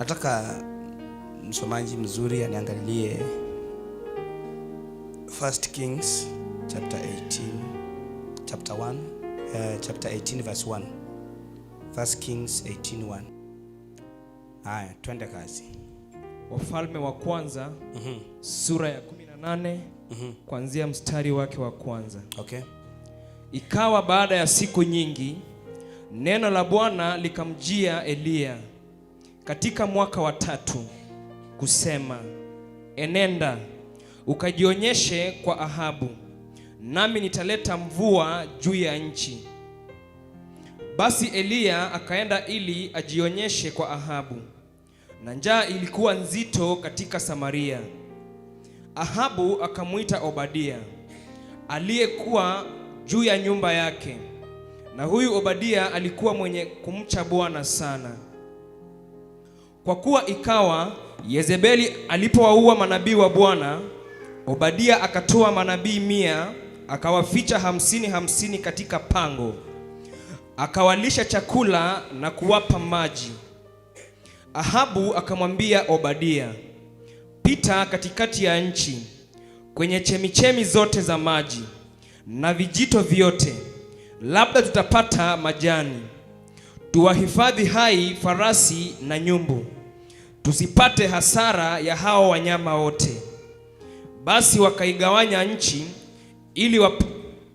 Nataka msomaji mzuri aniangalie 1 Kings chapter 18 verse 1. 1 Kings 18:1. Haya, twende kazi. Wafalme wa kwanza sura ya 18 kuanzia mstari wake wa kwanza. Okay. Ikawa baada ya siku nyingi, neno la Bwana likamjia Eliya katika mwaka wa 3 kusema, enenda ukajionyeshe kwa Ahabu, nami nitaleta mvua juu ya nchi. Basi Eliya akaenda ili ajionyeshe kwa Ahabu, na njaa ilikuwa nzito katika Samaria. Ahabu akamuita Obadia aliyekuwa juu ya nyumba yake, na huyu Obadia alikuwa mwenye kumcha Bwana sana. Kwa kuwa ikawa Yezebeli alipowaua manabii wa Bwana, Obadia akatoa manabii 100 akawaficha 50 katika pango, akawalisha chakula na kuwapa maji. Ahabu akamwambia Obadia, pita katikati ya nchi kwenye chemichemi zote za maji na vijito vyote, labda tutapata majani, tuwahifadhi hai farasi na nyumbu, tusipate hasara ya hao wanyama wote. Basi wakaigawanya nchi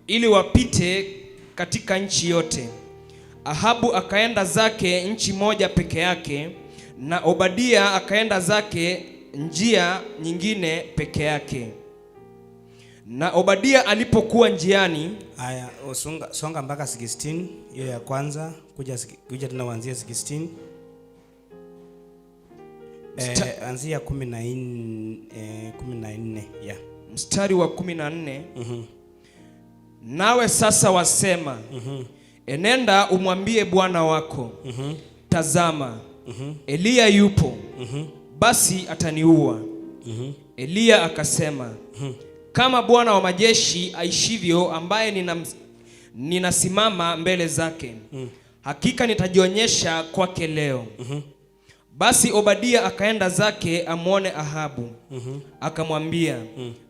ili wapite katika nchi yote. Ahabu akaenda zake nchi moja peke yake, na Obadia akaenda zake njia nyingine peke yake. Na Obadia alipokuwa njiani, haya, songa mpaka 16, hiyo ya kwanza, kuja tena kuanzia 16. Anzia 14 ya mstari wa 14. Nawe sasa wasema, enenda umwambie bwana wako, tazama, Eliya yupo, basi ataniua. Eliya akasema, kama Bwana wa majeshi aishivyo, ambaye ninasimama mbele zake, hakika nitajionyesha kwake leo. Basi Obadia akaenda zake amwone Ahabu, akamwambia,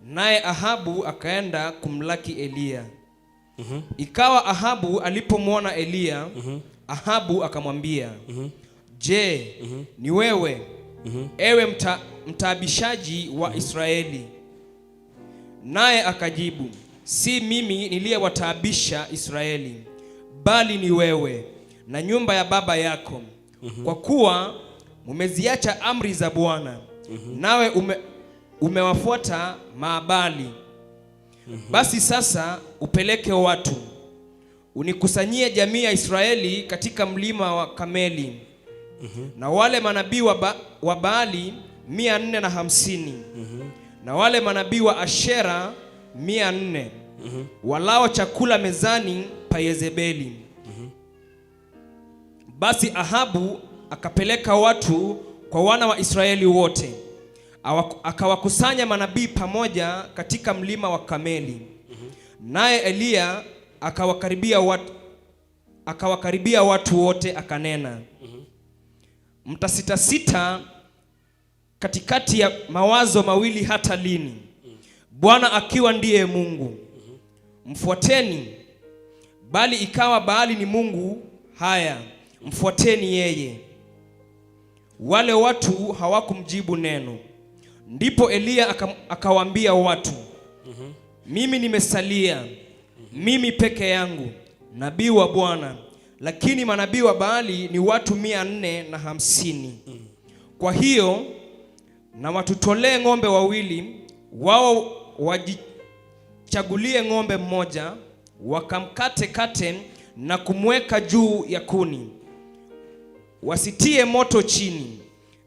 naye Ahabu akaenda kumlaki Eliya. Ikawa Ahabu alipomwona Eliya, Ahabu akamwambia, je, ni wewe, ewe mtaabishaji wa Israeli? Naye akajibu, si mimi niliyewataabisha Israeli, bali ni wewe na nyumba ya baba yako, kwa kuwa mumeziacha amri za Bwana, nawe umewafuata Maabali. Basi sasa upeleke watu, unikusanyie jamii ya Israeli katika mlima wa Kameli, na wale manabii wa Baali 450, na wale manabii wa Ashera 400, walao chakula mezani pa Yezebeli. Basi Ahabu akapeleka watu kwa wana wa Israeli wote, akawakusanya manabii pamoja katika mlima wa Kameli. Naye Eliya akawakaribia watu wote, akanena, mtasitasita katikati ya mawazo mawili hata lini? Bwana akiwa ndiye Mungu, mfuateni; bali ikawa Baali ni mungu, haya, mfuateni yeye. Wale watu hawakumjibu neno. Ndipo Eliya akawaambia watu, mimi nimesalia mimi peke yangu, nabii wa Bwana, lakini manabii wa Baali ni watu 450. Kwa hiyo na watutolee ng'ombe wawili, wao wajichagulie ng'ombe mmoja, wakamkate na kumweka juu ya kuni, wasitie moto chini,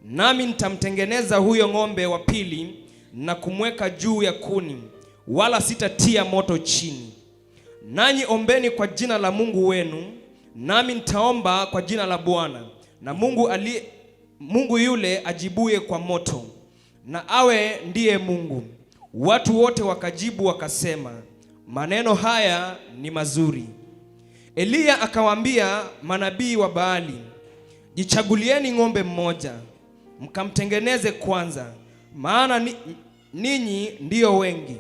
nami nitamtengeneza huyo ng'ombe wa pili na kumweka juu ya kuni, wala sitatia moto chini. Nanyi ombeni kwa jina la Mungu wenu, nami nitaomba kwa jina la Bwana, na Mungu yule ajibuye kwa moto, na awe ndiye Mungu. Watu wote wakajibu wakasema, maneno haya ni mazuri. Eliya akawaambia manabii wa Baali, jichagulieni ng'ombe mmoja, mkamtengeneze kwanza, maana ninyi ndiyo wengi.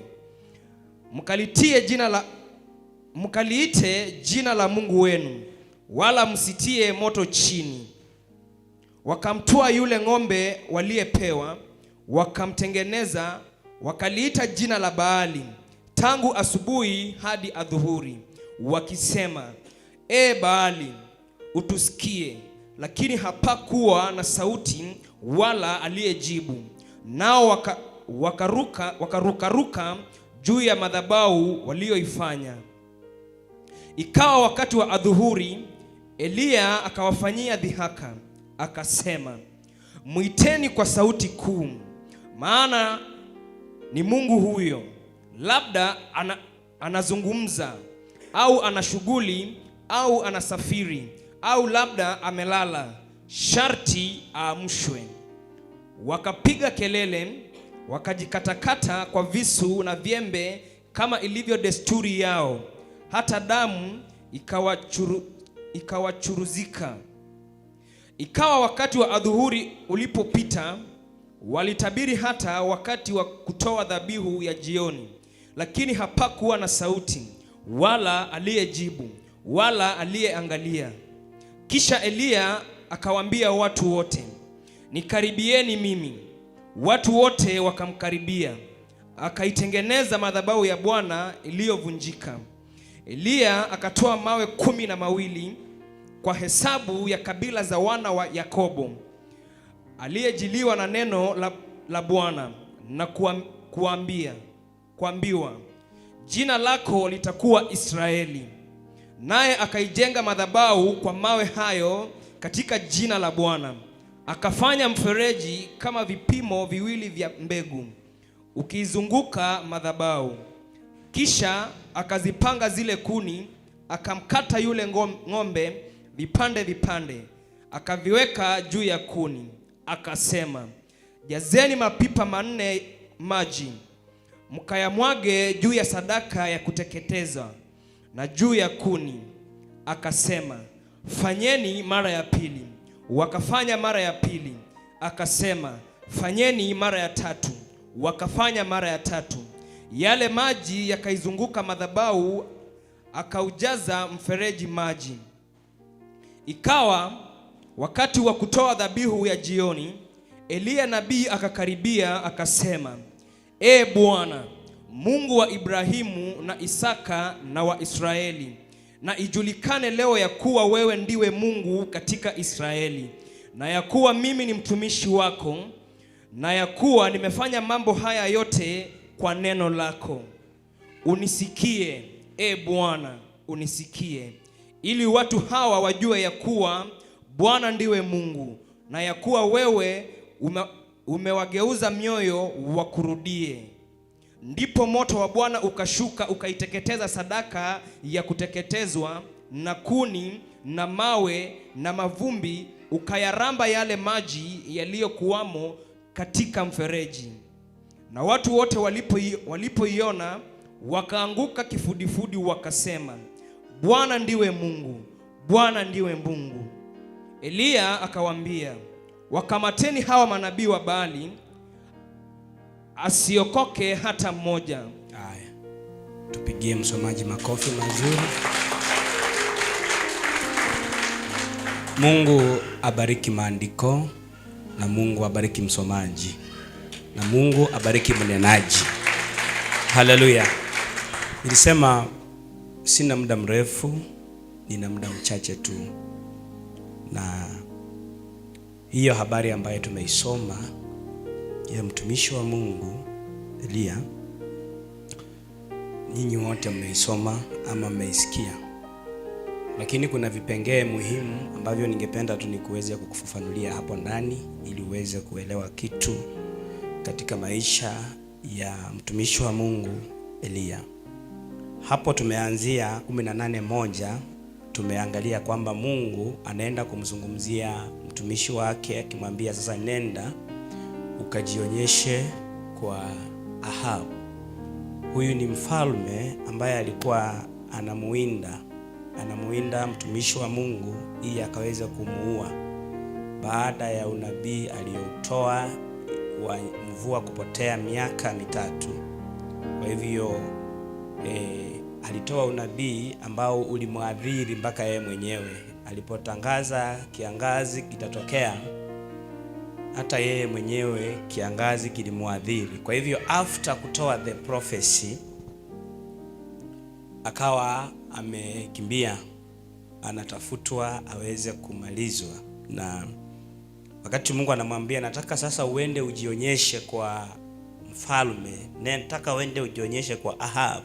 Mkaliite jina la Mungu wenu, wala msitie moto chini. Wakamtoa yule ng'ombe waliyepewa, wakamtengeneza, wakaliita jina la Baali tangu asubuhi hadi adhuhuri, wakisema, Baali, utusikie. Lakini hapakuwa na sauti wala aliyejibu. Nao wakarukaruka juu ya madhabahu walioifanya. Ikawa wakati wa adhuhuri, Eliya akawafanyia dhihaka, akasema, mwiteni kwa sauti kuu, maana ni Mungu huyo. Labda anazungumza, au ana shughuli, au anasafiri, au labda amelala, sharti aamshwe. Wakapiga kelele, wakajikatakata kwa visu na vyembe kama ilivyo desturi yao, hata damu ikawachuruzika. Ikawa wakati wa adhuhuri ulipopita, walitabiri hata wakati wa kutoa dhabihu ya jioni, lakini hapakuwa na sauti wala aliyejibu wala aliyeangalia. Kisha Eliya akawaambia watu wote, nikaribieni mimi. Watu wote wakamkaribia. Akaitengeneza madhabahu ya Bwana iliyovunjika. Eliya akatoa mawe 12 kwa hesabu ya kabila za wana wa Yakobo, aliyejiliwa na neno la Bwana, na kuambiwa, jina lako litakuwa Israeli. Naye akaijenga madhabahu kwa mawe hayo katika jina la Bwana. Akafanya mfereji kama vipimo viwili vya mbegu ukiizunguka madhabahu. Kisha akazipanga zile kuni, akamkata yule ng'ombe vipande vipande, akaviweka juu ya kuni. Akasema, jazeni mapipa 4 maji, mkayamwage juu ya sadaka ya kuteketeza na juu ya kuni. Akasema, fanyeni mara ya pili. Wakafanya mara ya pili. Akasema, fanyeni mara ya tatu. Wakafanya mara ya tatu. Yale maji yakaizunguka madhabahu, akaujaza mfereji maji. Ikawa wakati wa kutoa dhabihu ya jioni, Eliya nabii akakaribia, akasema, Bwana, Mungu wa Ibrahimu na Isaka na wa Israeli, na ijulikane leo ya kuwa wewe ndiwe Mungu katika Israeli, na ya kuwa mimi ni mtumishi wako, na ya kuwa nimefanya mambo haya yote kwa neno lako. Unisikie, Bwana, unisikie, ili watu hawa wajue ya kuwa Bwana ndiwe Mungu, na ya kuwa wewe umewageuza mioyo wakurudie. Ndipo moto wa Bwana ukashuka, ukaiteketeza sadaka ya kuteketezwa na kuni na mawe na mavumbi, ukayaramba yale maji yaliyokuwamo katika mfereji. Na watu wote walipoiona wakaanguka kifudifudi, wakasema, Bwana ndiwe Mungu, Bwana ndiwe Mungu. Eliya akawaambia, wakamateni hawa manabii wa Baali, asiokoke hata mmoja. Haya, tupigie msomaji makofi mazuri. Mungu abariki maandiko, na Mungu abariki msomaji, na Mungu abariki mnenaji. Haleluya. Nilisema sina muda mrefu, nina muda mchache tu, na hiyo habari ambayo tumeisoma ya mtumishi wa Mungu Eliya, nyinyi wote mmeisoma ama mmeisikia, lakini kuna vipengee muhimu ambavyo ningependa tu nikuweze kukufafanulia hapo ndani, ili uweze kuelewa kitu katika maisha ya mtumishi wa Mungu Eliya. Hapo tumeanzia 18:1, tumeangalia kwamba Mungu anaenda kumzungumzia mtumishi wake, akimwambia sasa, nenda ukajionyeshe kwa Ahabu. Huyu ni mfalme ambaye alikuwa anamuinda mtumishi wa Mungu ili akaweza kumuua. baada ya unabii aliyoutoa wa mvua kupotea miaka 3. Kwa hivyo alitoa unabii ambao ulimwadhiri mpaka yeye mwenyewe. Alipotangaza kiangazi kitatokea, hata yeye mwenyewe kiangazi kilimwadhiri. Kwa hivyo after kutoa the prophecy, akawa amekimbia, anatafutwa aweze kumalizwa. Na wakati Mungu anamwambia, nataka sasa uende ujionyeshe kwa mfalme, nataka uende ujionyeshe kwa Ahab,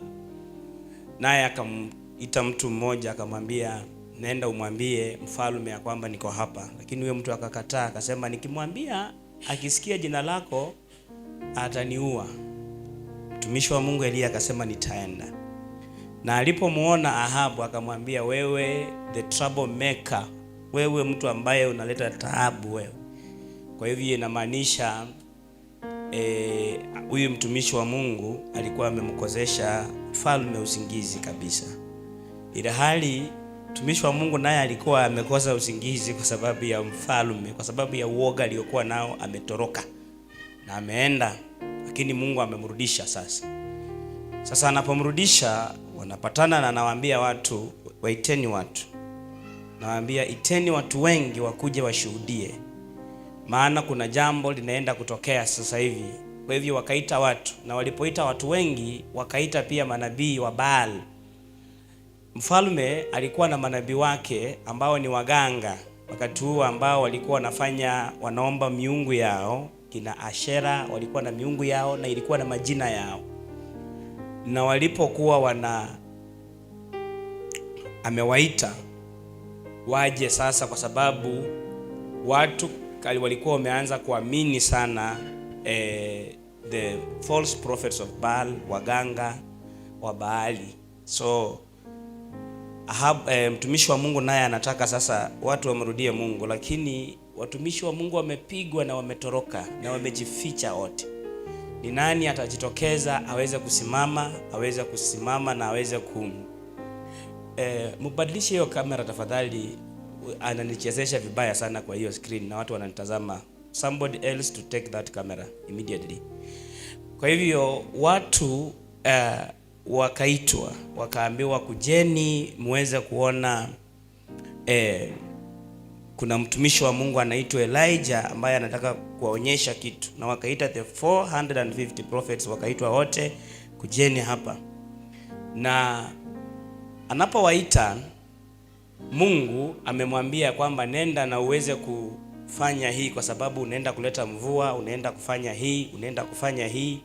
naye akamita mtu mmoja akamwambia, nenda umwambie mfalme ya kwamba niko hapa. Lakini huyo mtu akakataa, akasema, nikimwambia akisikia jina lako ataniua. Mtumishi wa Mungu Elia akasema, nitaenda. Na alipomuona Ahabu akamwambia, wewe the trouble maker, wewe mtu ambaye unaleta taabu wewe. Kwa hivyo inamaanisha huyu mtumishi wa Mungu alikuwa amemkozesha mfalme usingizi kabisa. Ila hali mtumishi wa Mungu naye alikuwa amekosa usingizi kwa sababu ya mfalme, kwa sababu ya uoga aliokuwa nao, ametoroka na ameenda. Lakini Mungu amemrudisha sasa. Sasa anapomrudisha, wanapatana na anawaambia watu, waiteni watu. Nawaambia, iteni watu wengi wakuje washuhudie, maana kuna jambo linaenda kutokea sasa hivi. Kwa hivyo wakaita watu, na walipoita watu wengi wakaita pia manabii wa Baal. Mfalme alikuwa na manabii wake ambao ni waganga wakati huo, ambao walikuwa wanaomba miungu yao. Kina Ashera walikuwa na miungu yao na ilikuwa na majina yao. Na walipokuwa amewaita waje sasa, kwa sababu watu walikuwa wameanza kuamini sana the false prophets of Baal, waganga wa Baali. So mtumishi wa Mungu naye anataka sasa watu wamrudie Mungu, lakini watumishi wa Mungu wamepigwa na wametoroka na wamejificha wote. Ni nani atajitokeza aweze kusimama na aweze mbadilishe hiyo kamera tafadhali, ananichezesha vibaya sana kwa hiyo screen na watu wananitazama. Somebody else to take that camera immediately. Kwa hivyo watu wakaitwa, wakaambiwa, kujeni muweze kuona kuna mtumishi wa Mungu anaitwa Elijah ambaye anataka kuwaonyesha kitu. Na wakaita the 450 prophets, wakaitwa wote, kujeni hapa. Na anapowaita, Mungu amemwambia kwamba nenda na uweze kufanya hii, kwa sababu unaenda kuleta mvua, unaenda kufanya hii, unaenda kufanya hii.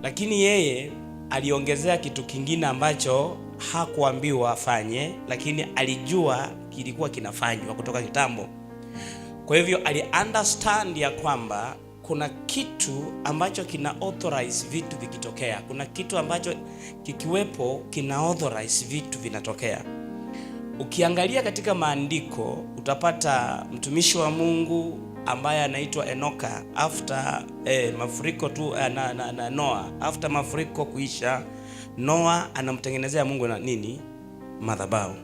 Lakini yeye aliongezea kitu kingine ambacho hakuambiwa afanye, lakini alijua kilikuwa kinafanywa kutoka kitambo. Kwa hivyo understand ya kwamba kuna kitu ambacho kina authorize vitu vikitokea. Kuna kitu ambacho kikiwepo kina authorize vitu vinatokea. Ukiangalia katika maandiko utapata mtumishi wa Mungu ambaye anaitwa Enoka, after mafuriko tu na Noah, after mafuriko kuisha, Noah anamtengenezea Mungu na nini? Madhabahu.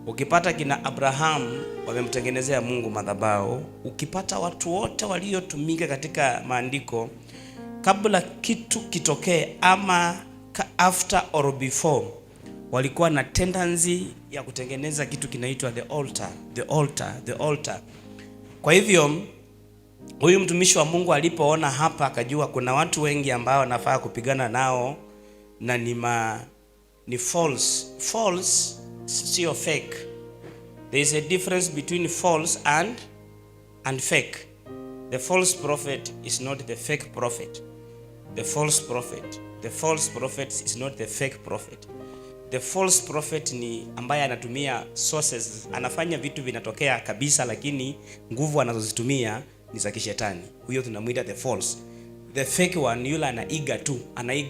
Ukipata kina Abraham wamemtengenezea Mungu madhabahu. Ukipata watu wote waliotumika katika maandiko, kabla kitu kitokee ama after or before, walikuwa na tendency ya kutengeneza kitu kinaitwa the altar. Kwa hivyo huyu mtumishi wa Mungu alipoona hapa, akajua kuna watu wengi ambao wanafaa kupigana nao na ni false. False sio fake. There is a difference between false and fake. The false prophet is not the fake prophet. The false prophet is not the fake prophet. The false prophet ni ambaye anatumia sources, anafanya vitu vinatokea kabisa, lakini nguvu anazozitumia ni za kishetani. Huyo tunamuita the false. The fake one, yule anaiga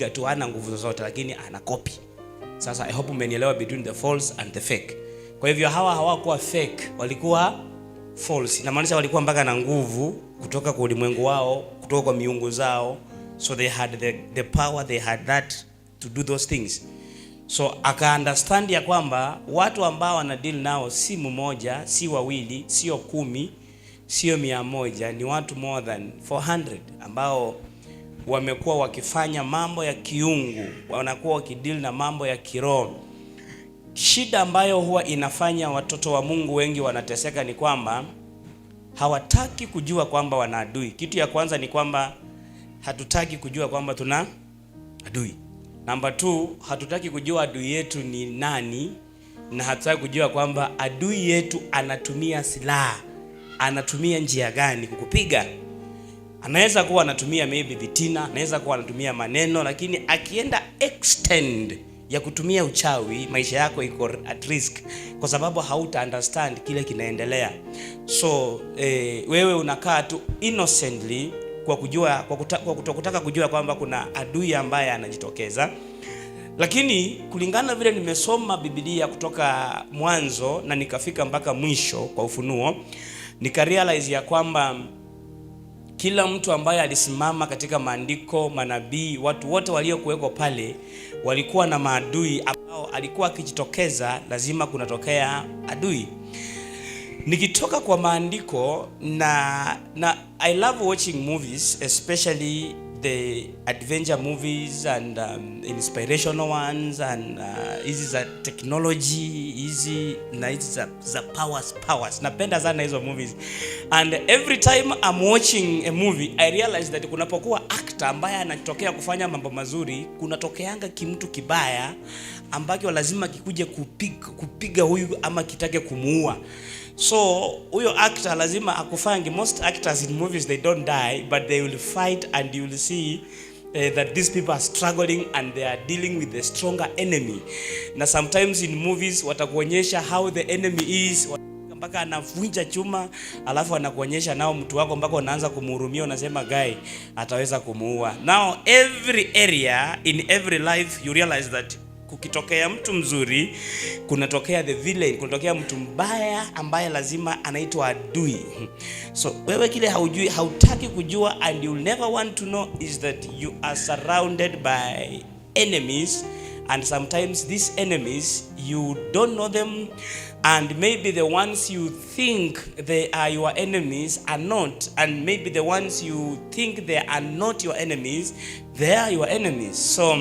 tu, hana nguvu zozote, lakini ana copy. Sasa I hope umenielewa between the false and the fake. Kwa hivyo hawakuwa fake, walikuwa false. Inamaanisha walikuwa mpaka na nguvu kutoka kwa ulimwengu wao, kutoka kwa miungu zao. So they had the power, they had that to do those things. So aka understand ya kwamba watu ambao wana deal nao si mmoja, si wawili, sio 10, sio 100, ni watu more than 400 ambao wamekuwa wakifanya mambo ya kiungu, wanakuwa wakideal na mambo ya kiroho. Shida ambayo huwa inafanya watoto wa Mungu wengi wanateseka ni kwamba hawataki kujua kwamba wana adui. Kitu ya kwanza ni kwamba hatutaki kujua kwamba tuna adui. Namba 2, hatutaki kujua adui yetu ni nani, na hatutaki kujua kwamba adui yetu anatumia silaha, anatumia njia gani kukupiga. Anaweza kuwa anatumia maybe vitina, anaweza kuwa anatumia maneno, lakini akienda extend ya kutumia uchawi, maisha yako iko at risk, kwa sababu hauta understand kile kinaendelea. So wewe unakaa tu innocently kwa kutokutaka kujua kwamba kuna adui ambaye anajitokeza. Lakini kulingana vile nimesoma Biblia kutoka mwanzo na nikafika mpaka mwisho kwa Ufunuo, nikarealize ya kwamba kila mtu ambaye alisimama katika maandiko, manabii, watu wote waliokuweko pale walikuwa na maadui ambao alikuwa akijitokeza, lazima kunatokea adui. Nikitoka kwa maandiko na I love watching movies, especially the adventure movies and inspirational ones and hizi za technology, hizi na hizi za powers. Napenda sana hizo movies, and every time I'm watching a movie I realize that kunapokuwa actor ambaye anatokea kufanya mambo mazuri, kunatokeanga kimtu kibaya ambacho lazima kikuje kupiga huyu ama kitake kumuua. So huyo actor lazima akufangi. Most actors in movies, they don't die, but they will fight, and you will see that these people are struggling and they are dealing with a stronger enemy. Na sometimes in movies watakuonyesha how the enemy is, mpaka anavunja chuma, alafu anakuonyesha nao mtu wako mpaka unaanza kumhurumia, unasema guy ataweza kumuua. Now every area in every life you realize that kukitokea mtu mzuri kunatokea the villain, kunatokea mtu mbaya ambaye lazima anaitwa adui. So wewe kile haujui, hautaki kujua, and you'll never want to know, is that you are surrounded by enemies, and sometimes these enemies you don't know them, and maybe the ones you think they are your enemies are not, and maybe the ones you think they are not your enemies, they are your enemies. So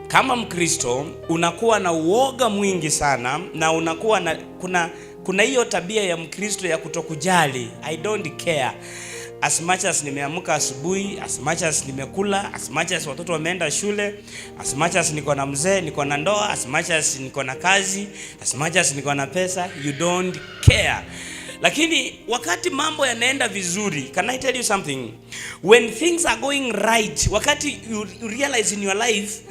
kama Mkristo unakuwa na uoga mwingi sana, na unakuwa na kuna hiyo tabia ya Mkristo ya kutokujali. I don't care as much as nimeamka asubuhi, as much as nimekula, as much as watoto wameenda shule, as much as niko na mzee, niko na ndoa, as much as niko na kazi, as much as niko na pesa, you don't care. Lakini wakati mambo yanaenda vizuri, can I tell you something? When things are going right, wakati you realize in your life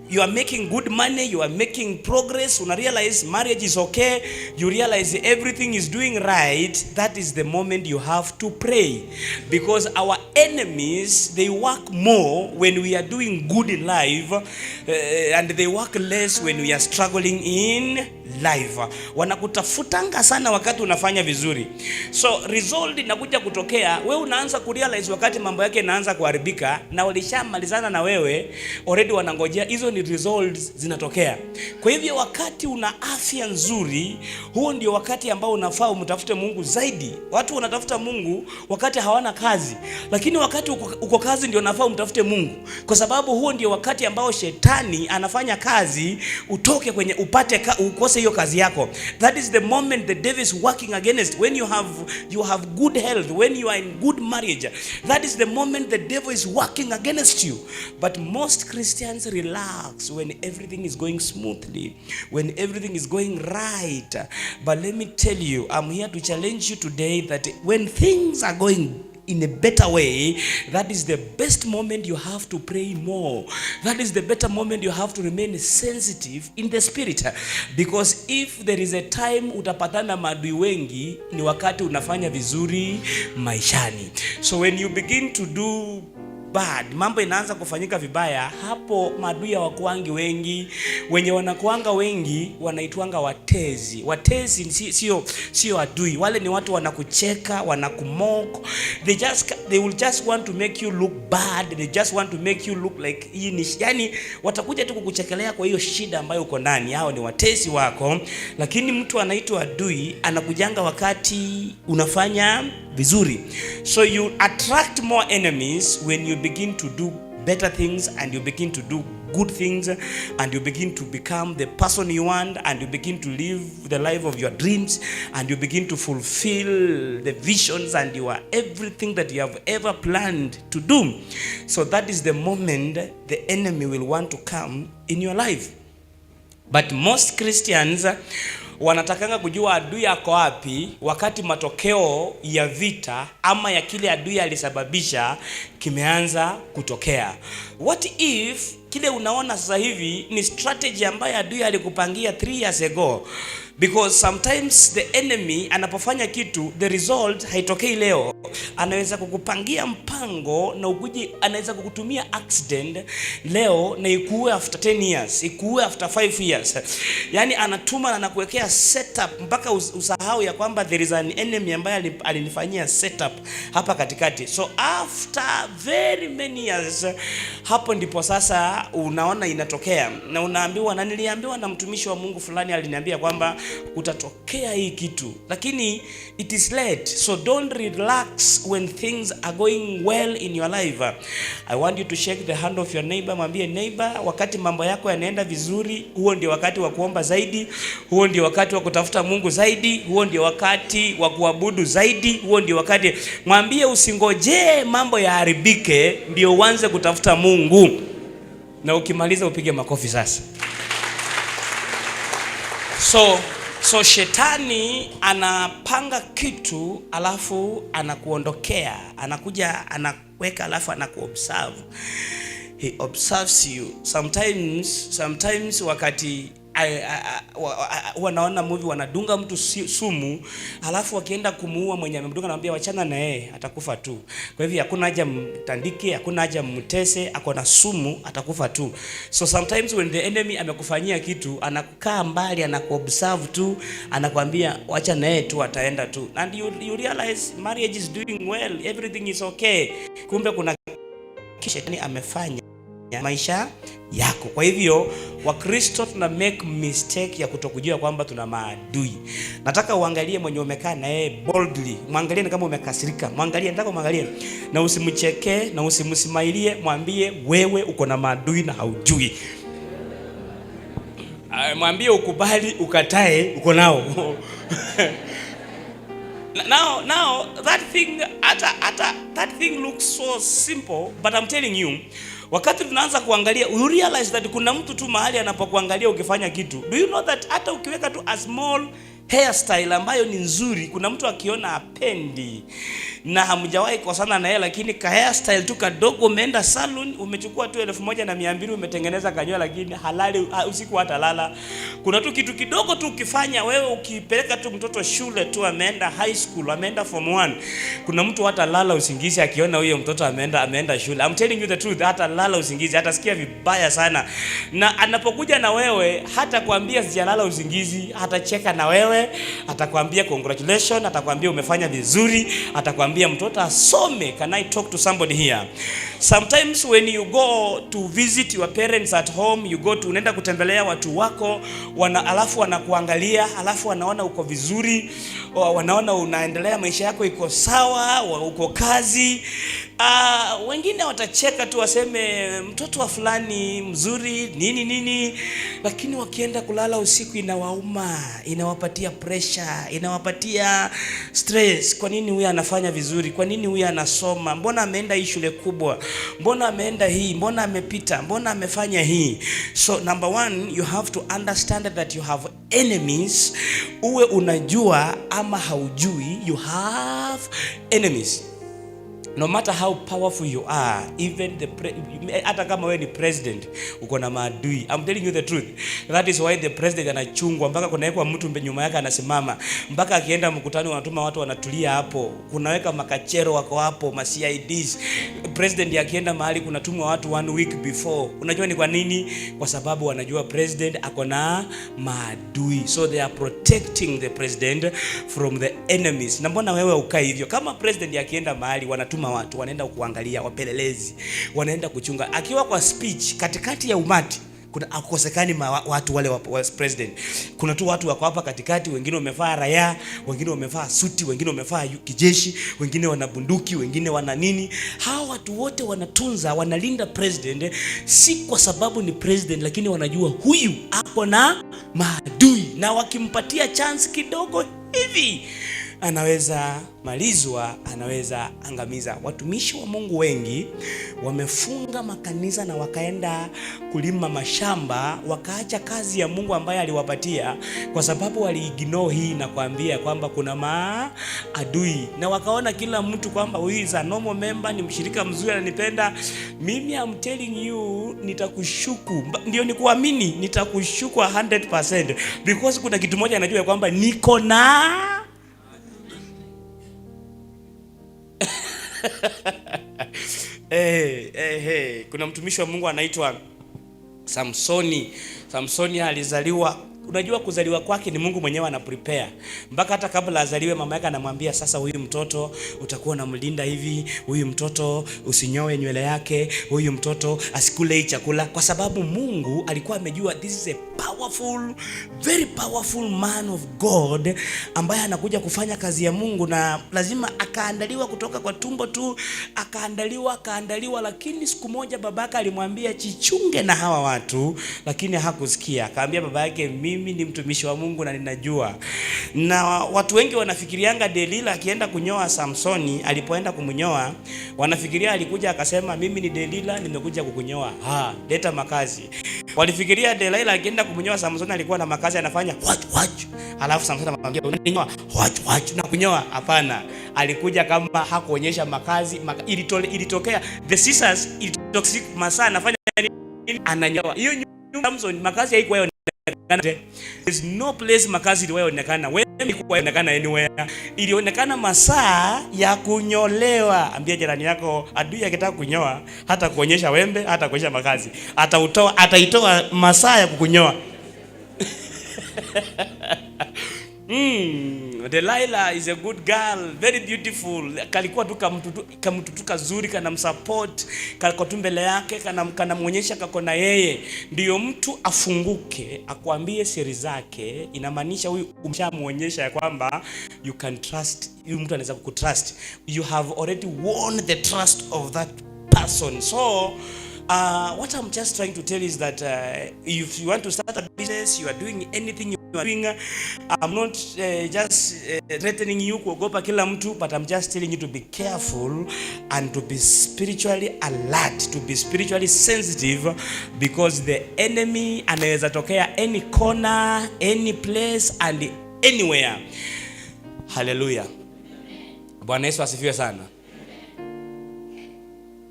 you are making good money, you are making progress, una realize marriage is okay, you realize everything is doing right, that is the moment you have to pray. Because our enemies, they work more when we are doing good in life, and they work less when we are struggling in life. Wanakutafutanga sana wakati unafanya vizuri. So result inakuja kutokea, wewe unaanza kurealize wakati mambo yake inaanza kuharibika, na walishamalizana na wewe already, wanangojea hizo ni results zinatokea. Kwa hivyo wakati una afya nzuri, huo ndio wakati ambao unafaa umtafute Mungu zaidi. Watu wanatafuta Mungu wakati hawana kazi, lakini wakati uko kazi ndio unafaa umtafute Mungu, kwa sababu huo ndio wakati ambao shetani anafanya kazi utoke kwenye ukose hiyo kazi yako. That is the moment the devil is working against. When you have good health, when you are in good marriage, that is the moment the devil is working against you. But most Christians relax when everything is going smoothly, when everything is going right. But let me tell you, I'm here to challenge you today that when things are going in a better way, that is the best moment you have to pray more. That is the better moment you have to remain sensitive in the spirit. Because if there is a time utapatana maadui wengi, ni wakati unafanya vizuri maishani. So when you begin to do bad, mambo inaanza kufanyika vibaya, hapo maadui hawakuangi wengi. Wenye wanakuanga wengi wanaitwanga watezi. Watezi sio adui, wale ni watu wanakucheka, wanakumock. They will just want to make you look bad. They just want to make you look like yani watakuja tu kukuchekelea kwa hiyo shida ambayo uko ndani. Hao ni watezi wako. Lakini mtu anaitwa adui anakujanga wakati unafanya vizuri. So you attract more enemies when you begin to do better things, and you begin to do good things, and you begin to become the person you want, and you begin to live the life of your dreams, and you begin to fulfill the visions and everything that you have ever planned to do. So that is the moment the enemy will want to come in your life. But most Christians wanatakanga kujua adui yako wapi wakati matokeo ya vita ama ya kile adui alisababisha kimeanza kutokea. What if kile unaona sasa hivi ni strategy ambayo adui alikupangia 3 years ago? Because sometimes the enemy anapofanya kitu, the result haitokei leo. Anaweza kukupangia mpango na ukuje, anaweza kukutumia accident leo na ikuue after 10 years, ikuue after 5 years. Yani anatuma na anakuwekea setup mpaka usahau ya kwamba there is an enemy ambaye alinifanyia setup hapa katikati. So after very many years, hapo ndipo sasa unaona inatokea na unaambiwa, na niliambiwa na mtumishi wa Mungu fulani aliniambia kwamba kutatokea hii kitu, lakini it is late. So don't relax when things are going well in your life. I want you to shake the hand of your neighbor. Mwambie neighbor, wakati mambo yako yanaenda vizuri, huo ndio wakati wa kuomba zaidi, huo ndio wakati wa kutafuta Mungu zaidi, huo ndio wakati wa kuabudu zaidi, huo ndio wakati. Mwambie usingoje mambo yaharibike ndio uanze kutafuta Mungu. Na ukimaliza upige makofi sasa. So shetani anapanga kitu alafu anakuondokea, anakuja anakuweka alafu anakuobserve. He observes you. Sometimes wakati wanaona movie wanadunga mtu sumu, alafu wakienda kumuua mwenye amemdunga anamwambia wachana na yeye, atakufa tu. Kwa hivyo hakuna haja mtandike, hakuna haja mtese, ako na sumu, atakufa tu. So sometimes when the enemy amekufanyia kitu, anakukaa mbali, anakuobserve tu, anakuambia wacha na yeye tu, ataenda tu. And you realize marriage is doing well, everything is okay. Kumbe kuna shetani amefanya maisha yako. Kwa hivyo Wakristo tuna make mistake ya kutokujua kwamba tuna maadui. Nataka uangalie mwenye umekaa na yeye boldly. Mwangalie kama umekasirika. Nataka muangalie na usimcheke na usimsmailie, mwambie wewe uko na maadui na haujui. Mwambie ukubali, ukatae, uko nao. Now that thing looks so simple, but I'm telling you, wakati tunaanza kuangalia, you realize that kuna mtu tu mahali anapokuangalia ukifanya kitu. Do you know that hata ukiweka tu a small hairstyle ambayo ni nzuri, kuna mtu akiona apendi na hamjawahi kosana na yeye, lakini ka hairstyle tu kadogo, umeenda salon, umechukua tu 1200 umetengeneza kanyoa, lakini halali usiku hata lala. Kuna tu kitu kidogo tu ukifanya wewe, ukipeleka tu mtoto shule tu, ameenda high school, ameenda form 1, kuna mtu hata lala usingizi akiona huyo mtoto ameenda shule. I'm telling you the truth, hata lala usingizi, atasikia vibaya sana. Na anapokuja na wewe, hata kuambia sijalala usingizi, atacheka na wewe, atakwambia congratulations, atakwambia umefanya vizuri, atakwambia mtoto asome. Can I talk to somebody here? Sometimes when you go to visit your parents at home, unaenda kutembelea watu wako, alafu wanakuangalia, alafu wanaona uko vizuri, wanaona unaendelea, maisha yako iko sawa, uko kazi. Wengine watacheka tu, waseme mtoto wa fulani mzuri nini, lakini wakienda kulala usiku inawauma, inawapatia pressure, inawapatia stress. Kwa nini huyu anafanya vizuri? Kwa nini huyu anasoma? Mbona ameenda hii shule kubwa? Mbona ameenda hii? Mbona amepita? Mbona amefanya hii? So number 1, you have to understand that you have enemies. Uwe unajua ama haujui, you have enemies. No matter how powerful you are, even hata kama wewe ni president, uko na maadui. I'm telling you the truth. That is why the president anachungwa, mpaka kunawekwa mtu nyuma yake anasimama, mpaka akienda mkutano wanatuma watu wanatulia hapo, kunaweka makachero wako hapo, ma CIDs. President akienda mahali kunatumwa watu 1 week before. Unajua ni kwa nini? Kwa sababu wanajua president ako na maadui, so they are protecting the president from the enemies. Na mbona wewe ukai hivyo? Kama president akienda mahali wanatuma watu wanaenda kuangalia, wapelelezi wanaenda kuchunga. Akiwa kwa speech katikati ya umati, kuna akosekani watu wale wa president. Kuna tu watu wako hapa katikati, wengine wamevaa raya, wengine wamevaa suti, wengine wamevaa kijeshi, wengine wana bunduki, wengine wana nini. Hawa watu wote wanatunza, wanalinda president, si kwa sababu ni president, lakini wanajua huyu ako na maadui, na wakimpatia chance kidogo hivi anaweza malizwa, anaweza angamiza. Watumishi wa Mungu wengi wamefunga makanisa na wakaenda kulima mashamba, wakaacha kazi ya Mungu ambaye aliwapatia, kwa sababu waliignore hii na kuambia kwamba kuna maadui, na wakaona kila mtu kwamba huyu is a normal member, ni mshirika mzuri, ananipenda mimi. I'm telling you, nitakushuku, ndio nikuamini, nitakushuku 100%, because kuna kitu moja anajua kwamba niko na kuna mtumishi wa Mungu anaitwa Samsoni. Samsoni alizaliwa, unajua kuzaliwa kwake ni Mungu mwenyewe ana prepare. Mpaka hata kabla azaliwe mama yake anamwambia, sasa huyu mtoto utakuwa unamlinda hivi, huyu mtoto usinyoe nywele yake, huyu mtoto asikule hii chakula, kwa sababu Mungu alikuwa amejua this is a powerful, very powerful man of God ambaye anakuja kufanya kazi ya Mungu, na lazima akaandaliwa kutoka kwa tumbo tu, akaandaliwa. Lakini siku moja babaka alimwambia chichunge na hawa watu, lakini hakusikia. Akaambia baba yake, mimi ni mtumishi wa Mungu na ninajua. Na watu wengi wanafikirianga Delila akienda kunyoa Samsoni, alipoenda kumnyoa wanafikiria alikuja akasema, mimi ni Delila nimekuja kukunyoa, leta makazi. Walifikiria Delila akienda kumnyoa Samsoni alikuwa na makazi anafanya wach, alafu Samsoni anamwambia unanyoa wach na kunyoa. Hapana, alikuja kama hakuonyesha makazi. Ilitokea the scissors, ilitokea masaa anafanya nini, ananyoa. Hiyo Samsoni makazi haikuwa yao. There's no place makazi ilionekana. Wewe ilionekana anywhere. Ilionekana masaa ya kunyolewa. Ambia jirani yako, adui akitaka kunyoa hata kuonyesha wembe, hata kuonyesha makazi, ataitoa masaa ya kukunyoa. Delilah is a good girl, very beautiful. Kalikuwa tu kamtu kazuri, kana msupport, kalikuwa tu mbele yake, kana muonyesha kako na yeye. Ndio mtu afunguke, akwambie siri zake, inamaanisha huyu umshamuonyesha ya kwamba you can trust, huyu mtu anaweza kukutrust. You have already won the trust of that person. So what I'm just trying to tell is that if you want to start a business, you are doing anything you are doing, I'm not just threatening you kuogopa kila mtu, but I'm just telling you to be careful and to be spiritually alert, to be spiritually sensitive, because the enemy anaweza tokea any corner, any place and anywhere. Hallelujah. Bwana Yesu asifiwe sana.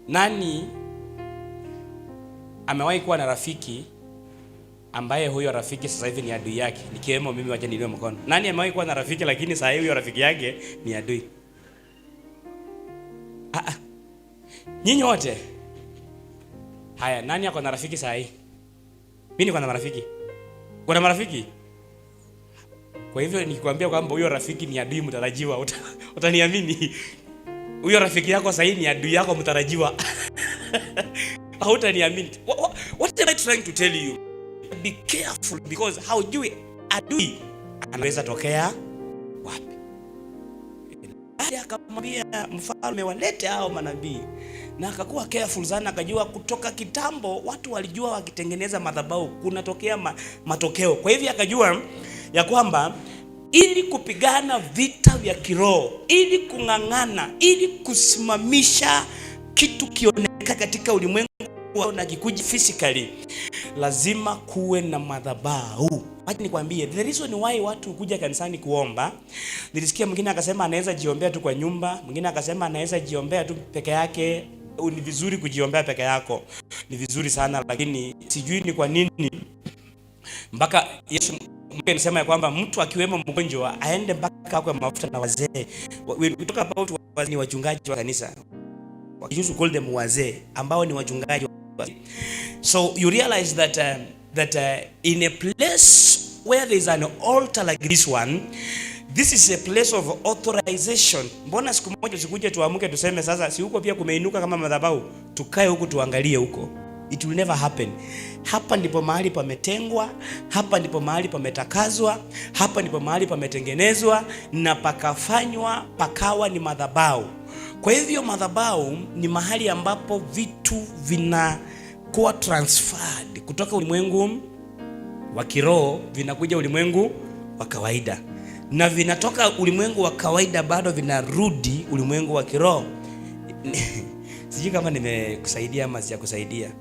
Nani amewahi kuwa na rafiki ambaye huyo rafiki sasa hivi ni adui yake? Nikiwemo mimi, wacha niinue mkono. Nani amewahi kuwa na rafiki lakini sasa hivi huyo rafiki yake ni adui? Nyinyi wote. Haya, nani ako na rafiki sasa hivi? Mimi niko na marafiki. Kuna marafiki? Kwa hivyo nikikwambia kwamba huyo rafiki ni adui mtarajiwa, utaniamini? Huyo rafiki yako sasa hivi ni adui yako mtarajiwa. Hautaniamini. What am I trying to tell you? Be careful, because haujui adui anaweza tokea wapi. Akamwambia mfalme walete hao manabii, na akakuwa careful sana, akajua kutoka kitambo watu walijua wakitengeneza madhabahu kunatokea matokeo. Kwa hivyo akajua ya kwamba ili kupigana vita vya kiroho, ili kung'ang'ana, ili kusimamisha kitu kionekana katika ulimwengu na kikuji physically, lazima kuwe na madhabahu. Wacha nikwambie, the reason why watu kuja kanisani kuomba, nilisikia mwingine akasema anaweza jiombea tu kwa nyumba, mwingine akasema anaweza jiombea tu peke yake. Ni vizuri kujiombea peke yako, ni vizuri sana, lakini sijui ni kwa nini mpaka Yesu anasema ya kwamba mtu akiwemo mgonjwa aende mpaka kwa mafuta na wazee. We talk about wazee, ni wachungaji wa kanisa. We used to call them wazee, ambao ni wachungaji. So you realize that in a place where there is an altar like this one, this is a place of authorization. Mbona siku moja usikuje tuamke tuseme sasa si huko pia kumeinuka kama madhabahu, tukae huko tuangalie huko? It will never happen. Hapa ndipo mahali pametengwa, hapa ndipo mahali pametakazwa, hapa ndipo mahali pametengenezwa na pakafanywa pakawa ni madhabahu. Kwa hivyo madhabahu ni mahali ambapo vitu vinakuwa transferred kutoka ulimwengu wa kiroho vinakuja ulimwengu wa kawaida, na vinatoka ulimwengu wa kawaida bado vinarudi ulimwengu wa kiroho. Sijui kama nimekusaidia ama sijakusaidia.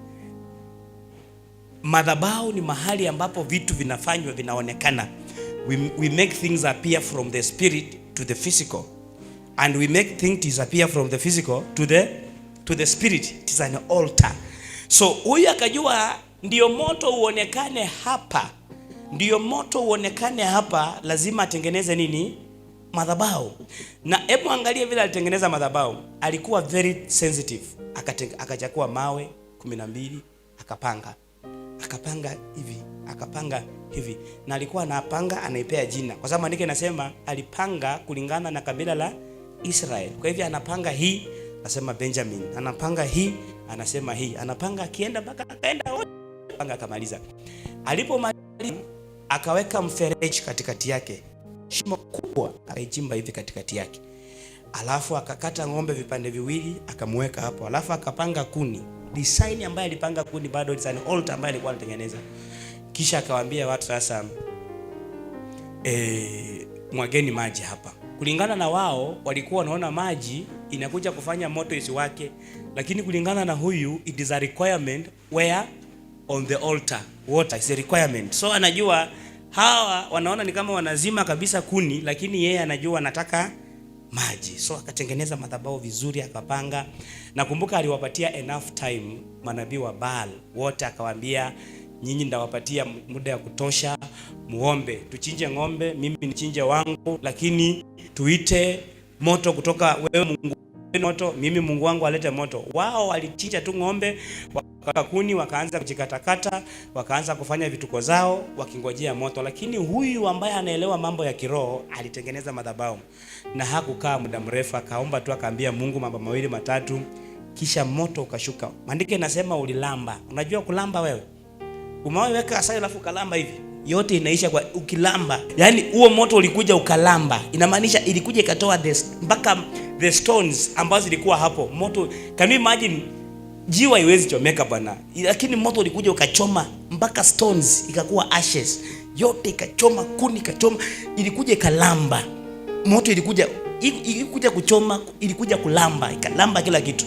Madhabahu ni mahali ambapo vitu vinafanywa vinaonekana. We make things appear from the spirit to the physical, and we make things disappear from the physical to the spirit. It is an altar. So huyu akajua ndio moto uonekane hapa, ndio moto uonekane hapa, lazima atengeneze nini? Madhabahu. Na hebu angalia vile alitengeneza madhabahu. Alikuwa very sensitive. Akachukua mawe 12 akapanga hivi, na alikuwa anapanga anaipea jina, kwa sababu andike nasema alipanga kulingana na kabila la Israel. Kwa hivyo anapanga hii anasema Benjamin, anapanga hii anasema hii, anapanga akienda mpaka akaenda panga akamaliza. Alipomaliza akaweka mfereji katikati yake, shimo kubwa akaichimba hivi katikati yake, alafu akakata ng'ombe vipande viwili akamweka hapo, alafu akapanga kuni. Design ambayo alipanga kuni bado ni altar ambayo alikuwa anatengeneza. Kisha akawaambia watu sasa mwageni maji hapa. Kulingana na wao walikuwa wanaona maji inakuja kufanya moto isiwake, lakini kulingana na huyu it is a requirement where on the altar water is a requirement. So anajua hawa wanaona ni kama wanazima kabisa kuni, lakini yeye anajua anataka maji. So akatengeneza madhabahu vizuri akapanga. Nakumbuka aliwapatia enough time manabii wa Baal wote, akawaambia nyinyi ndawapatia muda ya kutosha, muombe, tuchinje ng'ombe, mimi nichinje wangu, lakini tuite moto kutoka wewe Mungu moto, mimi Mungu wangu alete moto. Wao walichinja tu ng'ombe, wakakuni, wakaanza kujikatakata, wakaanza kufanya vituko zao wakingojea moto. Lakini huyu ambaye anaelewa mambo ya kiroho alitengeneza madhabahu, na hakukaa muda mrefu, akaomba tu akaambia Mungu mambo mawili matatu, kisha moto ukashuka. Maandiko yanasema ulilamba. Unajua kulamba wewe? Umeweka asali alafu kalamba hivi, yote inaisha kwa ukilamba. Yaani huo moto ulikuja ukalamba, inamaanisha ilikuja ikatoa mpaka the stones ambazo zilikuwa hapo. Moto, can you imagine? Jiwa haiwezi chomeka bwana, lakini moto ulikuja ukachoma mpaka stones ikakuwa ashes, yote ikachoma, kuni ikachoma, ilikuja ikalamba. Moto ilikuja kuchoma, ilikuja kulamba, ikalamba kila kitu,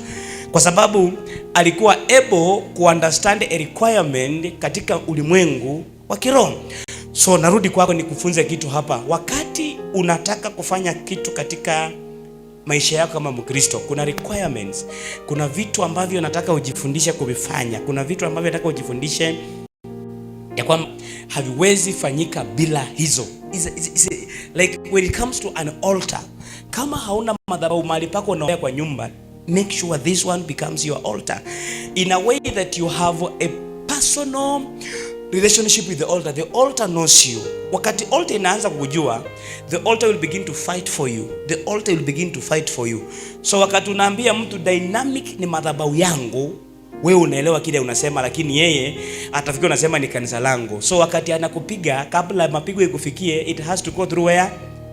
kwa sababu alikuwa able ku understand a requirement katika ulimwengu wa kiroho. So narudi kwako nikufunze kitu hapa. Wakati unataka kufanya kitu katika maisha yako kama Mkristo, kuna requirements, kuna vitu ambavyo nataka ujifundishe kuvifanya, kuna vitu ambavyo nataka ujifundishe ya kwamba haviwezi fanyika bila hizo. Like when it comes to an altar, kama hauna madhabahu mahali pako unaombea kwa nyumba, make sure this one becomes your altar in a way that you have a personal relationship with the altar. The altar knows you. Wakati altar inaanza kukujua, the altar will begin to fight for you. The altar will begin to fight for you. So wakati unaambia mtu dynamic ni madhabahu yangu, wewe unaelewa kile unasema, lakini yeye atafikia unasema ni kanisa langu. So wakati anakupiga, kabla mapigo ikufikie, it has to go through where?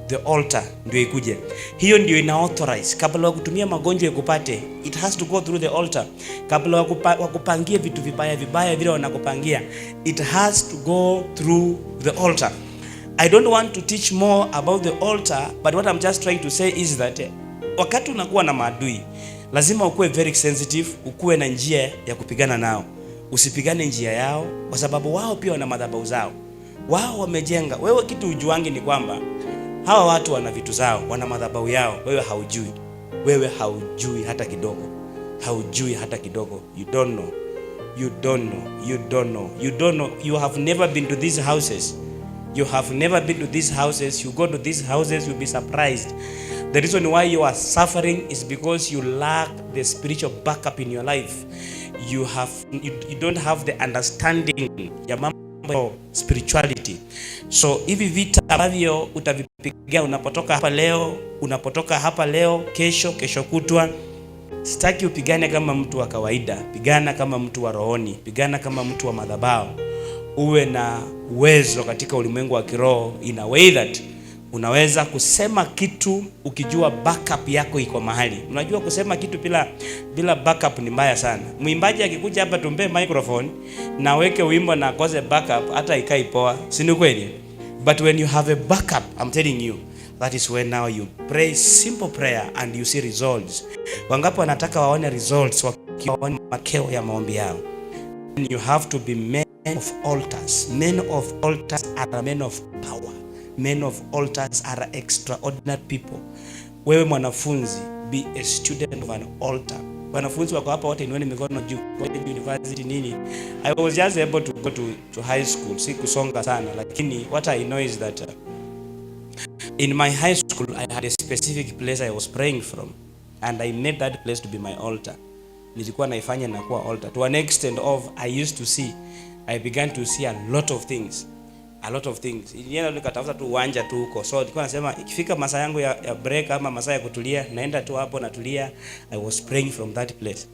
The altar ndio ikuje. Hiyo ndio ina authorize. Kabla wa kutumia magonjwa ikupate, it has to go through the altar. Kabla wa kupangia vitu vibaya vile wanakupangia, it has to go through the altar. I don't want to teach more about the altar, but what I'm just trying to say is that wakati unakuwa na maadui, Lazima ukuwe very sensitive, ukuwe na njia ya kupigana nao. Usipigane njia yao, kwa sababu wao pia wana madhabahu zao. Wao wamejenga. Wewe kitu ujuangi ni kwamba hawa watu wana vitu zao, wana madhabahu yao. Wewe haujui. Wewe haujui hata kidogo. Haujui hata kidogo. You don't know. You don't know. You don't know. You don't know. You have never been to these houses. You have never been to these houses. You go to these houses, you'll be surprised. The reason why you are suffering is because you lack the spiritual backup in your life. You don't have the understanding ya mambo spirituality. So hivi vita ambavyo utavipigia unapotoka hapa leo, kesho kutwa, sitaki upigane kama mtu wa kawaida. Pigana kama mtu wa rohoni, pigana kama mtu wa madhabahu. Uwe na uwezo katika ulimwengu wa kiroho in a way that unaweza kusema kitu ukijua backup yako iko mahali. Unajua kusema kitu bila backup ni mbaya sana. Mwimbaji akikuja hapa tumpe microphone na weke wimbo na akose backup, hata ikai poa, si ni kweli? But when you have a backup, I'm telling you, that is when now you pray simple prayer and you see results. Wangapi wanataka waone results wakiona makeo ya maombi yao? You have to be men of altars. Men of altars are men of power. Men of altars are extraordinary people. Wewe mwanafunzi, be a student of an altar. Wanafunzi wako hapa wote nione mikono juu. University nini? I was just able to go to high school. Si kusonga sana, lakini what I know is that in my high school I had a specific place I was praying from, and I made that place to be my altar. Nilikuwa naifanya na kuwa altar. To an extent of I began to see a lot of things. Nilienda nikatafuta tu uwanja tu huko. So nilikuwa nasema ikifika masaa yangu ya break ama masaa ya kutulia, naenda tu hapo natulia. I was praying from that place.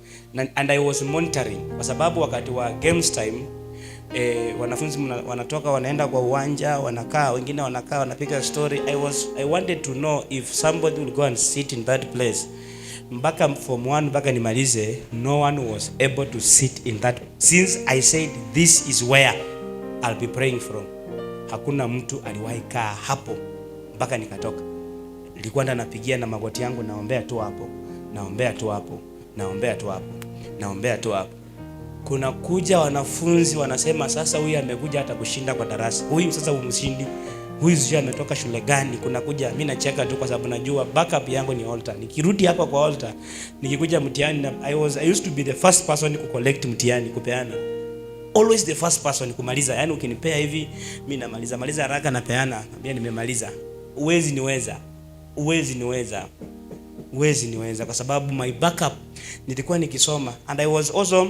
And I was monitoring, kwa sababu wakati wa games time wanafunzi wanatoka wanaenda kwa uwanja, wanakaa, wengine wanakaa wanapiga story. I wanted to know if somebody will go and sit in that place. Mpaka form 1 mpaka nimalize, no one was able to sit in that. Since I said this is where I'll be praying from, hakuna mtu aliwahi kaa hapo mpaka nikatoka. Nilikuwa napigia na magoti yangu, naombea tu hapo. Kuna kuja wanafunzi wanasema, sasa huyu amekuja hata kushinda kwa darasa. Huyu sasa umshindi. Huyu sio ametoka shule gani? Kuna kuja, mimi nacheka tu kwa sababu najua backup yangu ni altar. Nikirudi hapa kwa altar, nikikuja mtihani, I used to be the first person ku collect mtihani, kupeana. Always the first person kumaliza. Yaani ukinipea hivi, mimi namaliza haraka napeana. Naambia nimemaliza. Uwezi niweza kwa sababu my backup nilikuwa nikisoma, and I was also,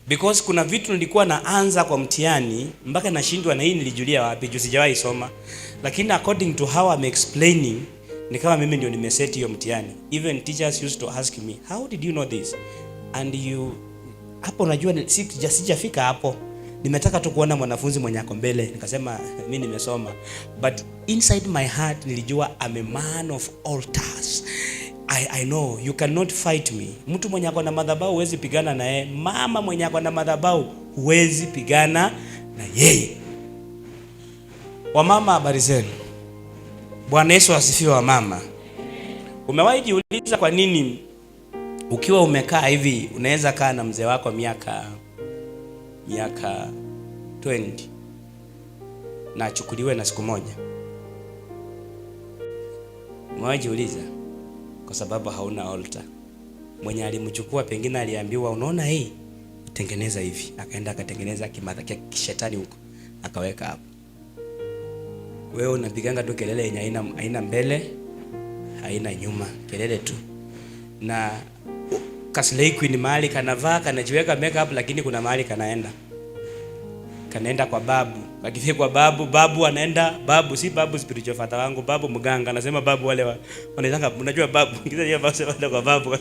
because kuna vitu nilikuwa naanza kwa mtihani mpaka nashindwa na hii nilijulia wapi juu sijawahi soma. Lakini according to how I'm explaining, ni kama mimi ndio nimeset hiyo mtihani. Even teachers used to ask me, how did you know this? And you hapo unajua sijafika hapo. Nimetaka tu kuona mwanafunzi mwenye ako mbele, nikasema mimi nimesoma. But inside my heart nilijua I'm a man of altars. I know you cannot fight me. Mtu mwenye ako na madhabahu huwezi pigana na yeye. Mama mwenye ako na madhabahu huwezi pigana na yeye. Wamama, habari zenu? Bwana Yesu asifiwe wamama. Umewahi jiuliza kwa nini ukiwa umekaa hivi unaweza kaa na mzee wako miaka 20 na achukuliwe na siku moja? Umewahi jiuliza? Kwa sababu hauna altar. Mwenye alimchukua pengine aliambiwa, unaona hii, tengeneza hivi. Akaenda akatengeneza kimadha kia kishetani huko, akaweka hapo. Wewe unapiganga tu kelele yenye haina mbele, haina nyuma, kelele tu. Na kaslay queen mahali kanavaa, kanajiweka makeup, lakini kuna mahali kanaenda kwa babu. Akifika kwa babu anaenda, babu si babu spiritual father wangu, babu mganga. Anasema babu wale wanaitanga, unajua babu kisa hiyo basi wanaenda kwa babu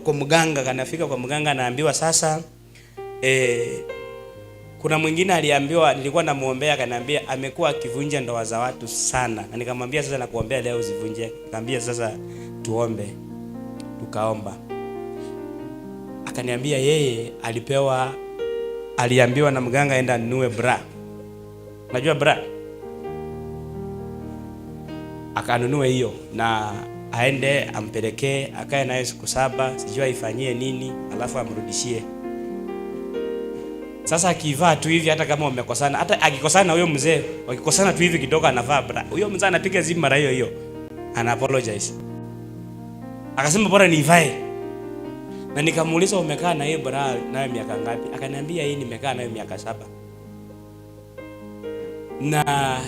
kwa mganga. Kanafika kwa mganga, anaambiwa sasa kuna mwingine aliambiwa, nilikuwa namuombea, akaniambia amekuwa akivunja ndoa za watu sana. Na nikamwambia sasa nakuombea leo usivunje. Nikamwambia sasa tuombe. Tukaomba. Akaniambia yeye aliambiwa na mganga enda anunue bra. Unajua bra? Akanunue hiyo, na aende ampelekee, akae naye siku 7, sijui aifanyie nini, alafu amrudishie. Sasa akivaa tu hivi, hata kama wamekosana, hata akikosana na huyo mzee, wakikosana tu hivi kidogo, anavaa bra, huyo mzee anapiga simu mara hiyo hiyo, ana apologize. Akasema bora nivae. Na nikamuuliza umekaa na yeye bra nayo miaka ngapi? Akaniambia hii nimekaa nayo miaka 7. Na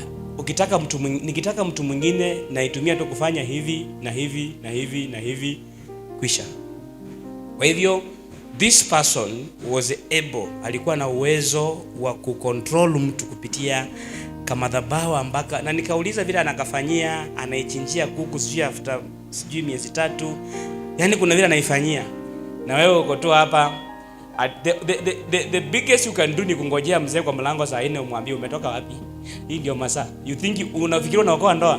nikitaka mtu mwingine naitumia tu kufanya hivi na hivi na hivi na hivi, kwisha. Kwa hivyo this person was able, alikuwa na uwezo wa kucontrol mtu kupitia kama madhabahu ambaka, na nikauliza vile anakafanyia, anaichinjia kuku sijui after sijui miezi 3. Yaani kuna vile anaifanyia. Na wewe uko tu hapa, the biggest you can do ni kungojea mzee kwa mlango saa 4 umwambie umetoka wapi. Hii ndio masaa. You think unafikiri unaokoa ndoa?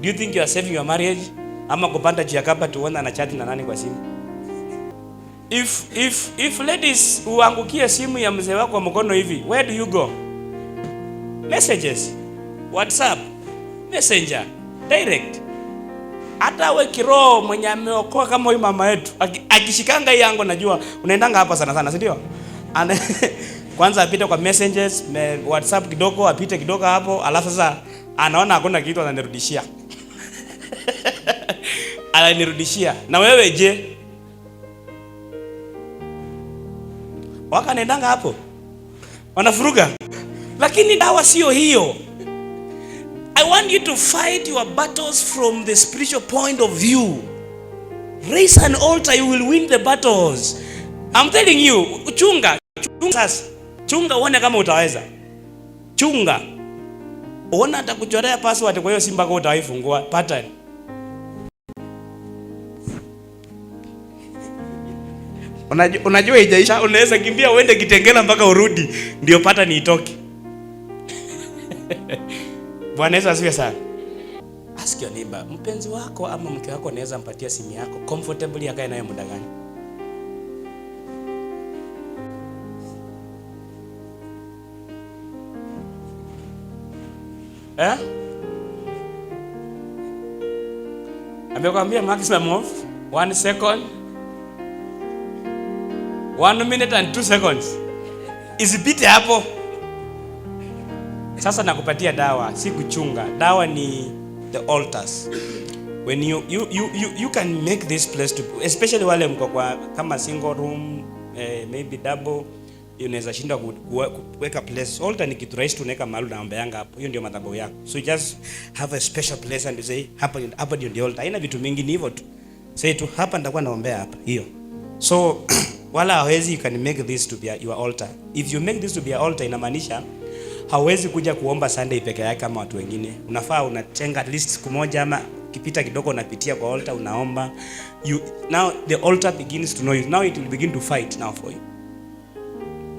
Do you think you are saving your marriage? Ama kupanda juu ya kapa tuone ana chat na nani kwa simu? If ladies uangukie simu ya mzee wako mkono hivi, where do you go? Messages, WhatsApp, Messenger, direct. Hata we kiroho mwenye ameokoa kama huyu mama yetu, akishikanga hii yango najua unaendanga hapa sana sana, si ndio? Kwanza apite kwa messages, WhatsApp kidogo, apite kidogo hapo, alafu sasa anaona hakuna kitu ananirudishia. Ananirudishia. Na wewe je? Wakaendanga hapo. Wanafuruga. Lakini dawa sio hiyo. I want you to fight your battles from the spiritual point of view. Raise an altar, you will win the battles. I'm telling you, chunga sasa. Chunga uone kama utaweza. Chunga. Uona atakuchorea password kwa hiyo simu mpaka utaifungua pattern. Unajua ijaisha, unaweza kimbia uende Kitengela mpaka urudi ndio pattern itoke. Bwana Yesu asifiwe sana. Ask your neighbor, mpenzi wako ama mke wako anaweza mpatia simu yako comfortably akae nayo muda gani? Amekwambia maximum of 1 second, 1 minute and 2 seconds. Isipite hapo. Sasa nakupatia dawa, si kuchunga. Dawa ni the altars. When you can make this place to, especially wale mko kwa kama single room, maybe double, unaweza shinda kuweka place. Altar ni kitu rahisi, tunaweka mahali naomba yanga hapo. Hiyo ndio madhabahu yako. So just have a special place and you say hapa ndio altar. Haina vitu mingi, ni hivyo tu. Say tu hapa nitakuwa naombea hapa. Hiyo. So wala hawezi, you can make this to be your altar. If you make this to be your altar, inamaanisha hawezi kuja kuomba Sunday peke yake kama watu wengine. Unafaa unatenga at least siku moja, ama kipita kidogo unapitia kwa altar unaomba. Now the altar begins to know you. Now it will begin to fight now for you.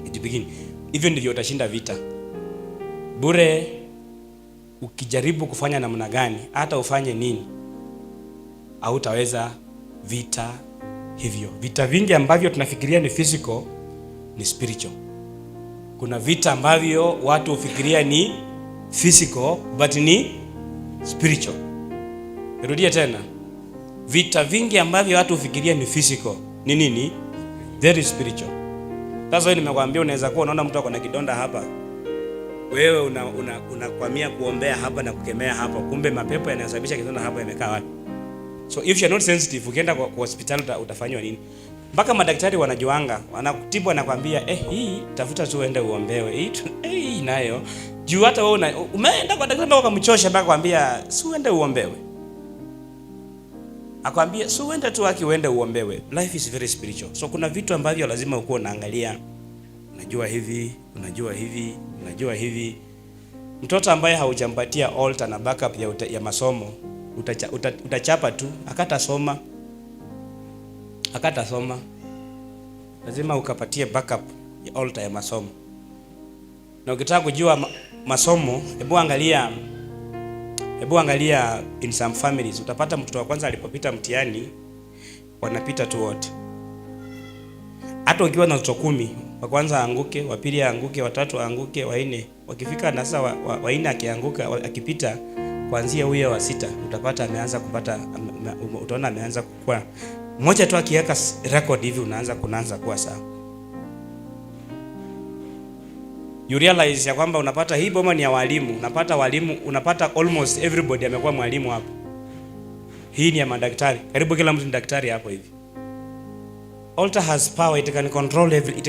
It will begin. Even ndivyo utashinda vita. Bure ukijaribu kufanya namna gani, hata ufanye nini, hautaweza vita hivyo. Vita vingi ambavyo tunafikiria ni physical ni spiritual. Kuna vita ambavyo watu ufikiria ni physical but ni spiritual. Rudia tena. Vita vingi ambavyo watu ufikiria ni physical ni nini? Very spiritual. Sasa nimekwambia unaweza kuwa unaona mtu akona kidonda hapa. Wewe unakwamia kuombea hapa na kukemea hapa. Kumbe mapepo yanayosababisha kidonda hapa yamekaa wapi? So if you are not sensitive, ukienda kwa hospitali utafanywa nini? Mpaka madaktari wanajuanga, wanakutibu, wanakwambia hii tafuta tu uende uombewe. Hii nayo juu hata wewe umeenda kwa daktari mpaka kumchosha, mpaka kwambia si uende uombewe. Akwambia si uende tu uende uombewe. Life is very spiritual. So kuna vitu ambavyo lazima uko unaangalia. Unajua hivi, unajua hivi, unajua hivi. Mtoto ambaye haujampatia altar na backup ya masomo, utachapa tu, akatasoma. Lazima ukapatie backup ya altar ya masomo. Na ukitaka kujua masomo, hebu angalia in some families, utapata mtoto wa kwanza alipopita mtihani wanapita tu wote. Hata ukiwa na watoto 10, wa kwanza aanguke, wa pili aanguke, wa tatu aanguke, wa nne, wakifika na sasa wa nne akianguka, akipita kuanzia huyo wa 6 utapata ameanza kupata, utaona ameanza kukua. Mmoja tu akiweka record hivi kunaanza kuwa sawa. You realize ya kwamba unapata hii boma ni ya walimu, unapata almost everybody amekuwa mwalimu hapo. Hii ni ya madaktari, karibu kila mtu ni daktari hapo hivi. Altar has power, it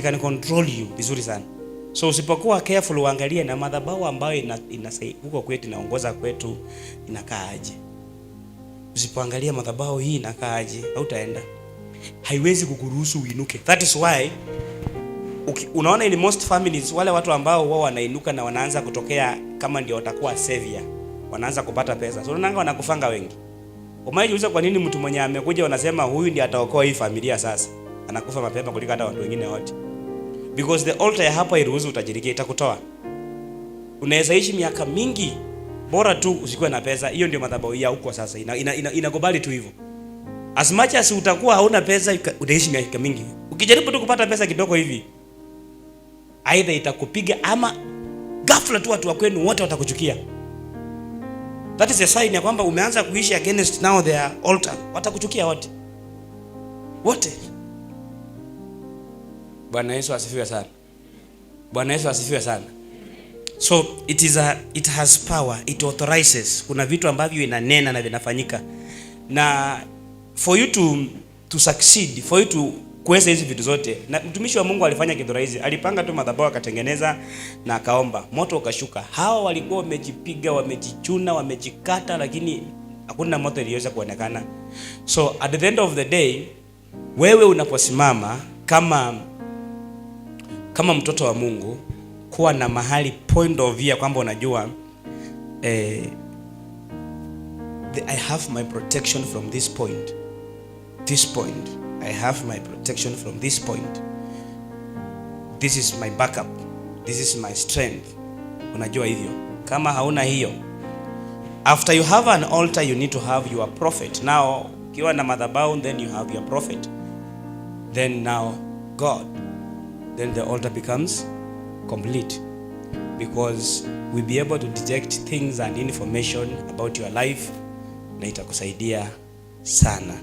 can control you vizuri sana. So usipokuwa careful, uangalie na madhabahu ambayo huko kwetu inaongoza kwetu inakaaje. Usipoangalia madhabahu hii inakaaje, hautaenda. Haiwezi kukuruhusu uinuke. That is why unaona in most families wale watu ambao wao wanainuka na wanaanza kutokea kama ndio watakuwa savior, wanaanza kupata pesa. So unaanga wanakufanga wengi. Umejiuliza kwa nini mtu mwenye amekuja wanasema huyu ndiye ataokoa hii familia sasa anakufa mapema kuliko hata watu wengine wote? Because the altar ya hapa iruhusu utajirike, itakutoa. Unaweza ishi miaka mingi bora tu usikuwe na pesa. Hiyo ndio madhabahu ya huko sasa. Inakubali tu hivyo. As much as utakuwa hauna pesa utaishi miaka mingi. Ukijaribu tu kupata pesa kidogo hivi, aidha itakupiga ama ghafla tu watu wa kwenu wote watakuchukia. That is a sign ya kwamba umeanza kuishi against now their altar. Watakuchukia wote. Wote. Bwana Yesu asifiwe sana. Bwana Yesu asifiwe sana. So it has power, it authorizes. Kuna vitu ambavyo inanena na vinafanyika. Na for you to succeed, for you to kuweza hizi vitu zote, na mtumishi wa Mungu alifanya kitu rahisi. Alipanga tu madhabahu akatengeneza na akaomba, moto ukashuka. Hao walikuwa wamejipiga, wamejichuna, wamejikata, lakini hakuna moto iliweza kuonekana. So at the end of the day, wewe unaposimama kama mtoto wa Mungu, kuwa na mahali point of view kwamba unajua I have my protection from this point. I have my protection from this point. This is my backup. This is my strength. Unajua hivyo. Kama hauna hiyo, after you have an altar you need to have your prophet. Now ukiwa na madhabahu, then you have your prophet. Then now God. Then the altar becomes complete, because we'll be able to detect things and information about your life, na itakusaidia sana.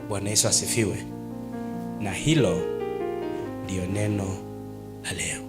Bwana Yesu asifiwe. Na hilo ndio neno la leo.